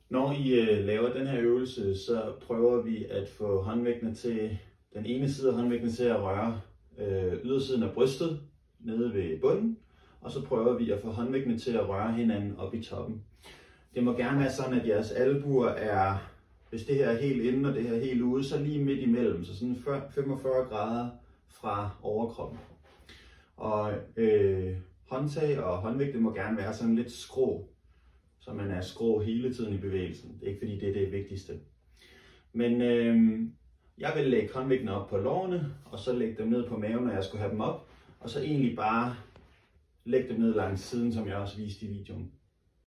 Når I laver den her øvelse, så prøver vi at få håndvægtene til, den ene side af håndvægtene til at røre ydersiden af brystet nede ved bunden, og så prøver vi at få håndvægtene til at røre hinanden op i toppen. Det må gerne være sådan, at jeres albuer er, hvis det her er helt inde og det her er helt ude, så lige midt imellem, så sådan 45 grader fra overkroppen. Og håndtag og håndvægte må gerne være sådan lidt skrå, så man er skrå hele tiden i bevægelsen. Det er ikke fordi det er det vigtigste. Men jeg vil lægge håndvægtene op på lårene, og så lægge dem ned på maven, når jeg skulle have dem op. Og så egentlig bare lægge dem ned langs siden, som jeg også viste i videoen.